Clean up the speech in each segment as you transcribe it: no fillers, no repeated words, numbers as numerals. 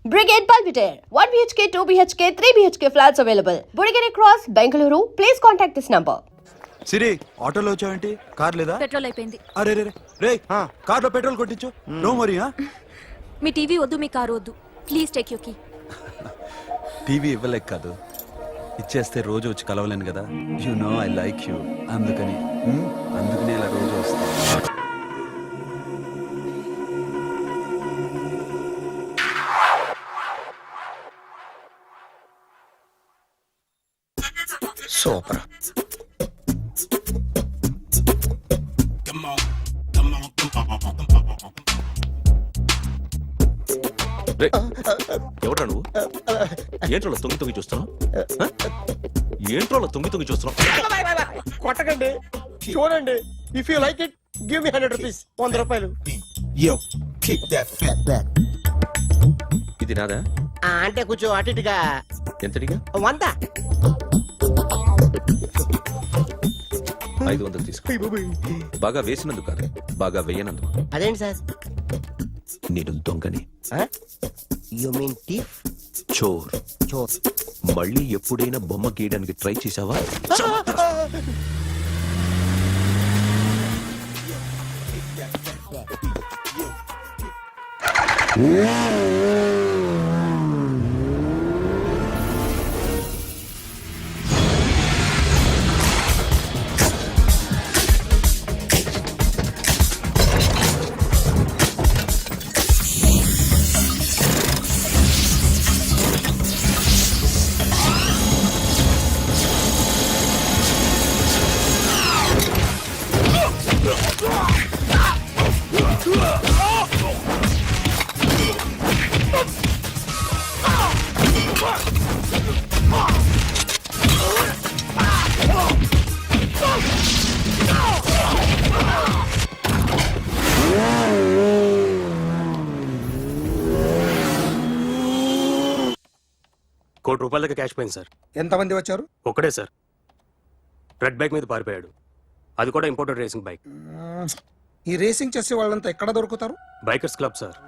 Brigade Palpitaire, 1 BHK, 2 BHK, 3 BHK flats available. Burigere Cross, Bengaluru. Please contact this number. సిరి ఆటోలో వచ్చావేంటి? Car లేదా? Petrol అయిపోయింది. అరే రే రే కార్లో petrol కొట్టించు. No మరి. మీ టీవీ వద్దు, మీ కారు వద్దు. Please take you key. TV ఇవ్వలేక కాదు, ఇచ్చేస్తే రోజు వచ్చి కలవలేను కదా. You know I like you, అందుకని ఇలా రోజు వస్తా. సూపర్. ఎవడ్రా నువ్వు? ఏంట్రోలో తొంగి తొంగి చూస్తున్నావు? ఏంట్రోలో తొంగి తొంగి చూస్తున్నావు? కొట్టకండి, చూడండి. If you like it give me 100 rupees. 100 రూపాయలు. ఇది నాదా? అంటే కొంచెం అటు ఇటుగా. ఎంతడిగా? 100. 500 తీసుకో. బాగా వేసినందుకు కాదు, బాగా వేయనందుకు. అదేంటి సార్? నేను దొంగని. You mean thief? చోర్. చోర్. మళ్ళీ ఎప్పుడైనా బొమ్మ గీయడానికి ట్రై చేసావా? ₹1 కోటి క్యాష్ పోయింది సార్. ఎంతమంది వచ్చారు? ఒక్కడే సార్. రెడ్ బైక్ మీద పారిపోయాడు. అది కూడా ఇంపోర్టెడ్ రేసింగ్ బైక్. ఈ రేసింగ్ చేసే వాళ్ళంతా ఎక్కడ దొరుకుతారు? Bikers club sir.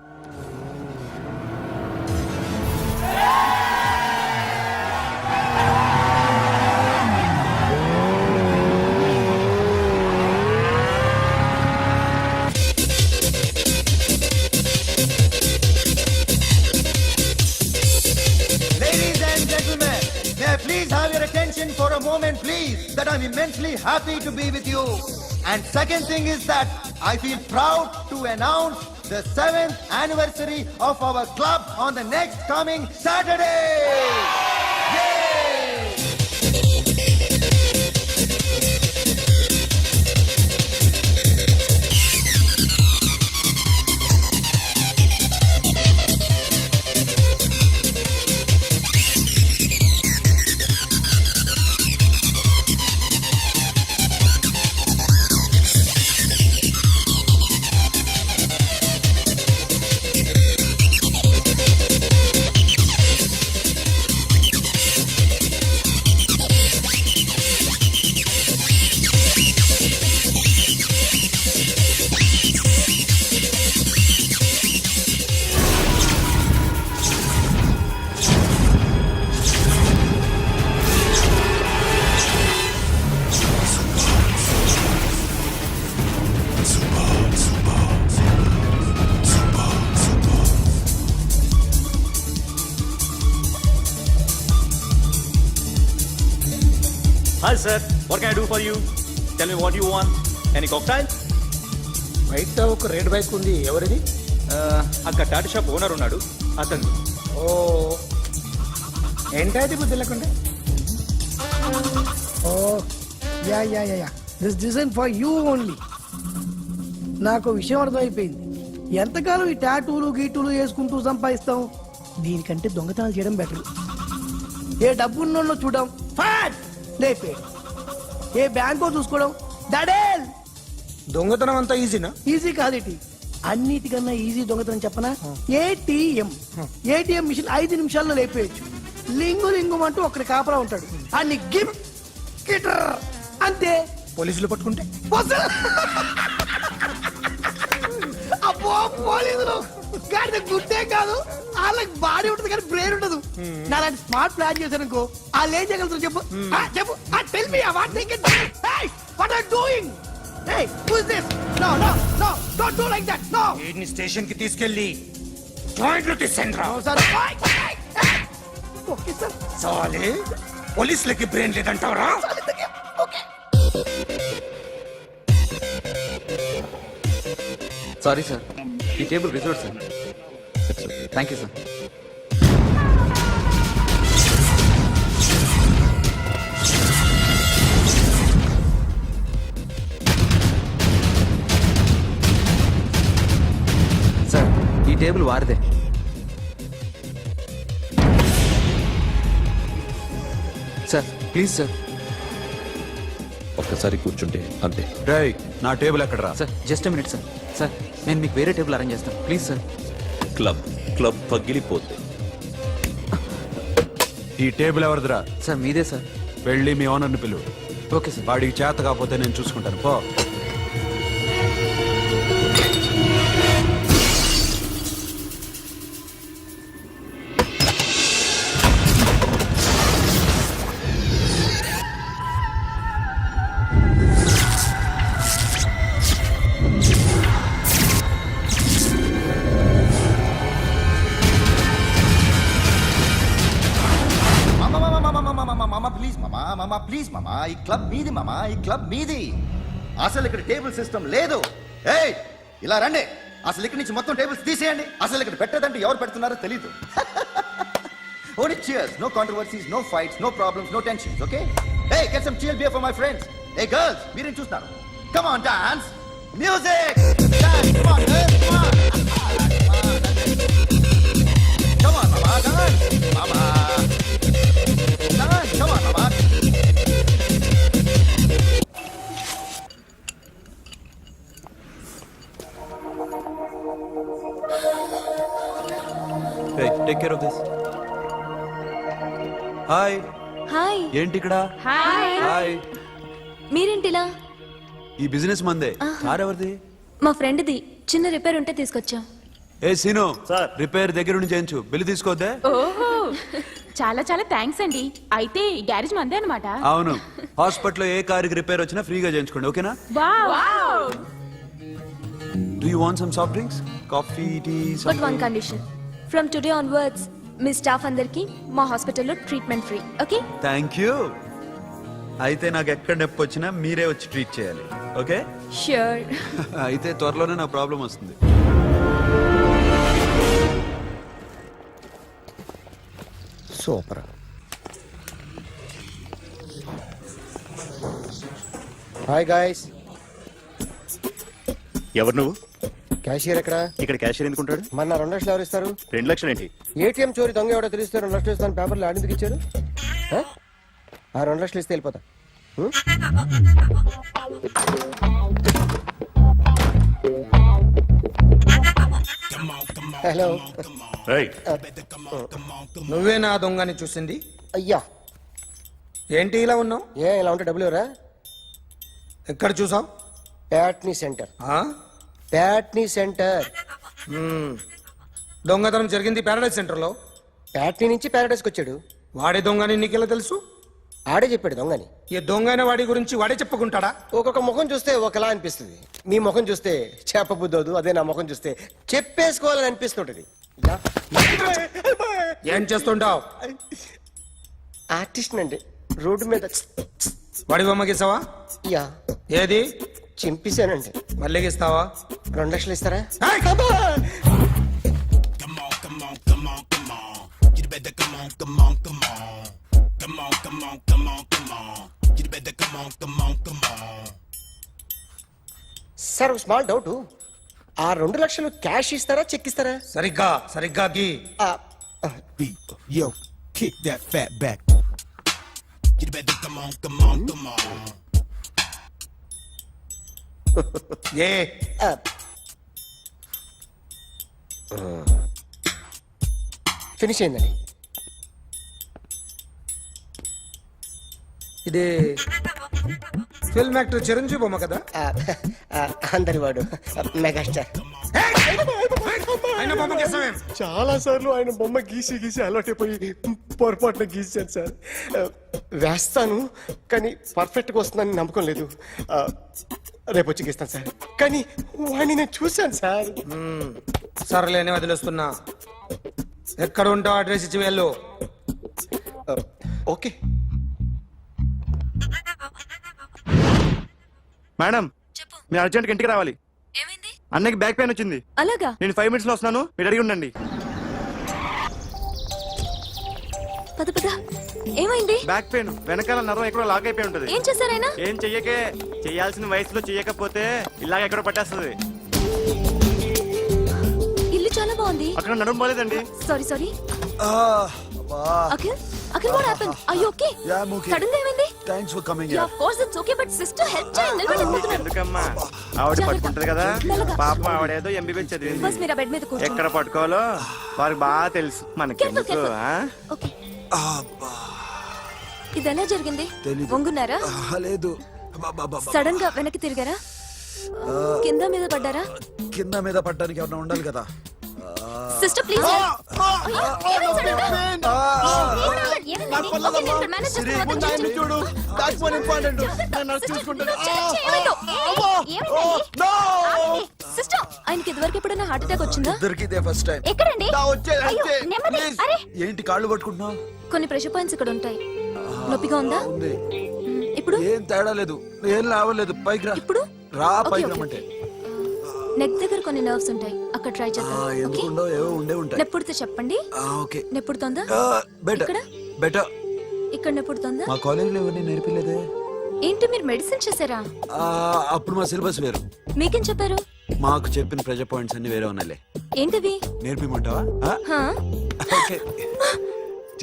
Please have your attention for a moment, please, that I'm immensely happy to be with you. And second thing is that I feel proud to announce the 7th anniversary of our club on the next coming Saturday. Yay! Hi sir, what can I do for you? Tell me what you want. Any cocktail? బయట ఒక red bike ఉంది, ఎవరిది? అక్కడ Tata shop owner ఉన్నాడు, అతను. ఓ, ఏంటది బుద్ధి లేకుండా? Oh yeah yeah yeah yeah this design for you only. నాకు విషయం అర్థమైపోయింది. ఎంతకాలం ఈ టాటూలు గీటూలు వేసుకుంటూ సంపాదిస్తాం? దీనికంటే దొంగతనాలు చేయడం బెటర్. ఏ డబ్బున్నోళ్ళు చూడడం ఫాట్ లేపే, ఏ బ్యాంకో చూసుకోవడం దడేల్. దొంగతనం అంతా ఈజీనా? ఈజీ కాదేటి, అన్నిటికన్నా ఈజీ దొంగతనం చెప్పనా? ఏటీఎం. ఏటీఎం మిషన్ 5 నిమిషాల్లో లేపేయచ్చు. లింగు లింగు అంటూ ఒకటి కాపలా ఉంటాడు, అన్ని గిమ్ గిటర్ అంతే. పోలీసులు పట్టుకుంటే అబ్బో పోలీసులు గాడిద గుడ్డే కాదు వాళ్ళకి బాడీ ఉంటుంది కానీ బ్రెయిన్ ఉండదు నా అలాంటి స్మార్ట్ ప్లాన్ చేశాను అనుకో వాళ్ళు ఏం చేయగలుగుతారు చెప్పు చెప్పు tell me what they can what are doing hey who is this no no no don't do like that no వీడిని స్టేషన్ కి తీసుకెళ్ళి జాయింట్లు తీసుకురా. సార్ ఓకే సార్ సాలే పోలీసులకి బ్రెయిన్ లేదంటావరా? ఓకే సారీ సార్ ఈ table reserve sir thank you sir sir ఈ టేబుల్ వారిదే సార్ ప్లీజ్ సార్ ఒక్కసారి కూర్చుంటే అంతే. రేయ్ నా టేబుల్ ఎక్కడరా? Sir just minute sir sir నేను మీకు వేరే టేబుల్ అరేంజ్ చేస్తాను ప్లీజ్ సార్ క్లబ్ పగిలిపోద్ది. ఈ టేబుల్ ఎవరిదిరా? సార్ మీదే సార్ వెళ్ళి మీ ఓనర్ని పిలువు. ఓకే సార్ వాడికి చేత కాకపోతే నేను చూసుకుంటాను పో. మామా ప్లీజ్ మామా ఈ క్లబ్ మీది మామా ఈ క్లబ్ మీది అసలు ఇక్కడ టేబుల్ సిస్టమ్ లేదు. ఏయ్ ఇలా రండి, అసలు ఇక్కడ నుంచి మొత్తం టేబుల్స్ తీసేయండి. అసలు ఇక్కడ పెట్టదంటే ఎవరు పెడుతున్నారో తెలీదు. Only cheers, no controversies, no fights, no problems, no tensions, okay? Hey, get some chill beer for my friends. Hey girls, మీరేం చూస్తున్నారు? Come on, dance. Music. Dance, come on, girls, come on. Come on, mama, dance. Mama. Dance, come on, mama. Hey, take care of this. Hi. Hi ఏంటి ఇక్కడ? Hi hi. మీరేంటిలా? ఈ business మందే. Car ఎవరిది? మా ఫ్రెండ్ది చిన్న రిపేర్ ఉంటే తీసుకొచ్చా. ఏ సీను సార్. రిపేర్ దగ్గర నుండి చేయించు. బిల్లు తీసుకోవద్దే? ఓహో చాలా చాలా థ్యాంక్స్ అండి. అయితే ఈ గ్యారేజ్ మందే అనమాట. అవును. హాస్పిటల్లో ఏ కారుకి రిపేర్ వచ్చినా ఫ్రీగా చేయించుకోండి, ఓకేనా? Do you want some soft drinks? Coffee, tea? But one condition, from today onwards మీ స్టాఫ్ అందరికి మా హాస్పిటల్లో treatment free. Okay? Thank you. అయితే నాకు ఎక్కడ నొప్పి వచ్చినా మీరే వచ్చి ట్రీట్ చేయాలి, ఓకే? ష్యూర్. అయితే త్వరలోనే నా ప్రాబ్లం వస్తుంది. సూపర్. Hi guys. ఎవరు నువ్వు? క్యాషియర్ ఎక్కడ? ఇక్కడ క్యాషియర్ ఎందుకుంటాడు? మన 2 లక్షలు ఎవరు ఇస్తారు? 2 లక్షలు ఏంటి? ఏటీఎం చోరీ దొంగ ఎవడో తెలిస్తే 2 లక్షలు ఇస్తాను పేపర్లు ఆడిందుకు ఇచ్చారు. ఆ 2 లక్షలు ఇస్తే వెళ్ళిపోతా. హలో. ఏయ్, నువ్వే నా దొంగని చూసింది? అయ్యా ఏంటి ఇలా ఉన్నావు? ఏ ఇలా ఉంటే డబ్బులు ఎవరా? ఎక్కడ చూసావు? ప్యాట్నీ సెంటర్. ప్యాట్నీ సెంటర్. దొంగతనం జరిగింది ప్యారడైజ్ సెంటర్ లో. ప్యాట్నీ నుంచి ప్యారడైస్కి వచ్చాడు. వాడే దొంగని నీకెలా తెలుసు? ఆడే చెప్పాడు దొంగని. ఈ దొంగైన వాడి గురించి వాడే చెప్పుకుంటాడా? ఒక్కొక్క ముఖం చూస్తే ఒకలా అనిపిస్తుంది. మీ ముఖం చూస్తే చెప్పబుద్దోదు, అదే నా ముఖం చూస్తే చెప్పేసుకోవాలని అనిపిస్తుంటది. ఏం చేస్తుంటావు? ఆర్టిస్ట్ అండి, రోడ్డు మీద. వాడి బొమ్మ గీసావా? యా ఏది? చింపేశానండి. మళ్ళీ గీస్తావా? 2 లక్షలు ఇస్తారా? సార్ ఒక స్మాల్ డౌట్, ఆ 2 లక్షలు క్యాష్ ఇస్తారా చెక్ ఇస్తారా? సరిగ్గా గీ. Yo, kick that fat back. You better come on. A finish అయిందండి. ఇది ఫిల్మ్ యాక్టర్ చిరంజీవి బొమ్మ కదా? అందరి వాడు మెగాస్టార్. ఆయన బొమ్మ గీసావేం? చాలా సార్లు ఆయన బొమ్మ గీసి గీసి అలవాటైపోయి పొరపాటున గీసాను సార్. వేస్తాను కానీ పర్ఫెక్ట్ గా వస్తుందని నమ్మకం లేదు. రేపు వచ్చి గీస్తాను సార్. కానీ వాడిని నేను చూశాను సార్. సర్లేనే వదిలేస్తున్నా. ఎక్కడ ఉంటావు అడ్రస్ ఇచ్చి వెళ్ళు. ఓకే మేడం మీరు అర్జెంట్గా ఇంటికి రావాలి. ఏమైంది? అన్నకి బ్యాక్ పెయిన్ వచ్చింది. అలాగా? నేను 5 minutes లో వస్తున్నాను, మీరు అడిగి ఉండండి. పద పద. ఏమైంది? బ్యాక్ పెయిన్ వెనకాల నరం ఎక్కడో లాక్ అయిపోయి ఉంటది. ఏం చేశారైనా? ఏం చెయ్యకే, చెయ్యాల్సిన వయసులో చెయ్యకపోతే ఇలాగ ఎక్కడో పట్టేస్తుంది. ఇల్లు చాలా బాగుంది. అక్కడ నడుము పోలేదండి. Sorry sorry. Akhil Akhil what happened? Are you okay? Sudden గా ఏమైంది? Thanks for coming. Yeah of course it's okay but sister help చేయండి. నిలబడలేకపోతున్నారు. ఎందుకమ్మా ఆవిడ పట్టుకుంటది కదా. పాపం ఆవిడేదో ఎంబీబీఎస్ చదివింది. బస్ మీరు బెడ్ మీద కూర్చోండి. ఎక్కడ పట్టుకోవాలో వారికి బాగా తెలుసు. మనకెందుకు? ఓకే. ఇది ఎలా జరిగింది? వంగున్నారా? లేదు, సడన్ గా వెనక్కి తిరిగారా? కింద మీద పడ్డారా? కింద మీద పడ్డానికి ఏమన్నా ఉండాలి కదా. Sister please. చూడు దాట్స్ వన్ ఇంపార్టెంట్. నేను చూసుకుంటాను. సిస్టర్ ఆయనకి ఇదివరకు ఎప్పుడైనా హార్ట్ అటాక్ వచ్చిందా? దొరికితే ఫస్ట్ టైం. ఎక్కడండి? ఏంటి కాళ్ళు పట్టుకుంటున్నావు? కొన్ని ప్రెషర్ పాయింట్స్ ఇక్కడ ఉంటాయి. నొప్పిగా ఉందా? ఉంది. ఇప్పుడు ఏం తేడా లేదు, ఏం లావలేదు. పైకి రా. ఇప్పుడు రా, ఓకే, పైకి ఓకే. రమ్మంటే. నెక్ దగ్గర కొన్ని నర్వ్స్ ఉంటాయి, అక్కడ ట్రై చేద్దాం. ఓకే? ఎందుకుండో ఏవో ఉండే ఉంటాయి. నెప్పుడుతో చెప్పండి. ఓకే. నెప్పుడుతోందా? బెటర్ ఇక్కడ? బెటర్. ఇక్కడ నెప్పుడుతోందా? మా కాలేజీలో ఎవరిని నేర్పిలేదే. ఏంటి మీరు మెడిసిన్ చేశారా? అప్పుడు మా సిలబస్ వేరు. మీకేం చెప్పారు? మాకు చెప్పిన ప్రెజర్ పాయింట్స్ అన్ని వేరే ఉన్నాయిలే. ఏంటివి? నేర్పిమంటావా? హా? Okay,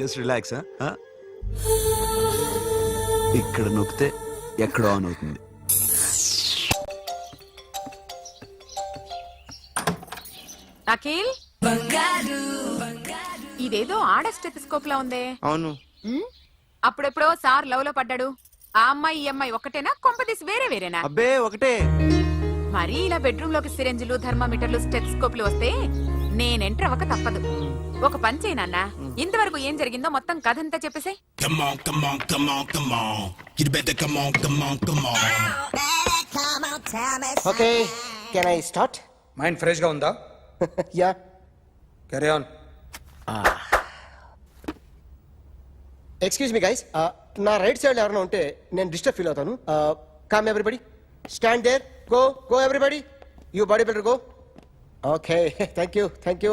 just relax. ఇక్కడ నొక్కితే ఎక్కడ ఆన్ అవుతుంది. అఖిల్ ఇదేదో ఆడ స్టెథోస్కోప్ లా ఉందే. అవును. అప్పుడెప్పుడో సార్ లవ్ లో పడ్డాడు. ఆ అమ్మాయి ఈ అమ్మాయి ఒక్కటేనా? కొంపదీసి వేరే వేరేనా? అబ్బే ఒకటే. మరి ఇలా బెడ్రూమ్ లోకి సిరెంజులు, థర్మామీటర్లు, స్టెథోస్కోప్లు వస్తే నేను ఎంటర్ అవ్వక తప్పదు. ఒక పని చేయి నాన్న, ఇంతవరకు ఏం జరిగిందో మొత్తం కథ అంతా చెప్పేసాయి. Okay can I start? Mind fresh గా ఉందా? Yeah. Carry on. Excuse me guys, నా రైట్ సైడ్ ఎవరైనా ఉంటే నేను డిస్టర్బ్ ఫీల్ అవుతాను. Come everybody, stand there, go go everybody, you body builder go. Okay, thank you thank you.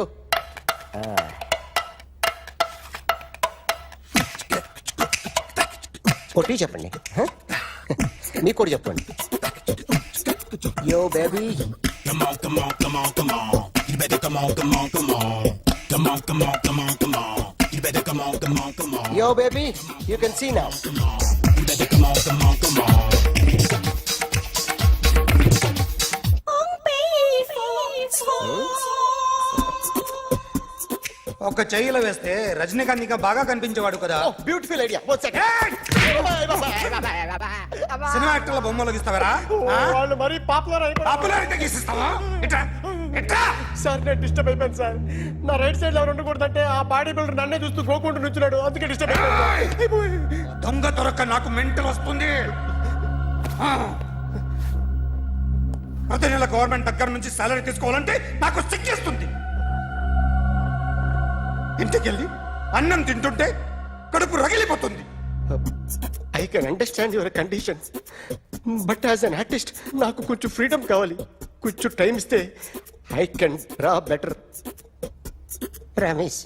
కొట్టి చెప్పండి, మీకు కూడా చెప్పండి. Yo baby, yo baby, you can see now. ఒక చెయ్యిలో వేస్తే రజనీకాంత్ ఇంకా బాగా కనిపించేవాడు కదా. Oh, beautiful idea. One second. Cinema యాక్టర్ల బొమ్మలు గీస్తావరా? వాళ్ళు మరి పాపులర్ పాపులారిటీ గీసిస్తావా? ఇట్రా ఇట్రా. సార్ నేను డిస్టర్బ్ అయిపోయాను సార్. నా రైట్ సైడ్ ఎవరు ఉండకూడదంటే ఆ బాడీ బిల్డర్ నన్నే చూస్తూ గోకుంటూ నుంచున్నాడు, అందుకే డిస్టర్బ్ అయిపోయాను. దొంగ దొరక్క నాకు మెంటల్ వస్తుంది. ప్రతి నెల గవర్నమెంట్ దగ్గర నుంచి సాలరీ తీసుకోవాలంటే నాకు సిగ్గేస్తుంది. ఇంటికెళ్ళి అన్నం తింటుంటే కడుపు రగిలిపోతుంది. I can understand your condition, but as an artist నాకు కొంచెం ఫ్రీడమ్ కావాలి. కొంచెం టైం ఇస్తే I can draw better. Promise.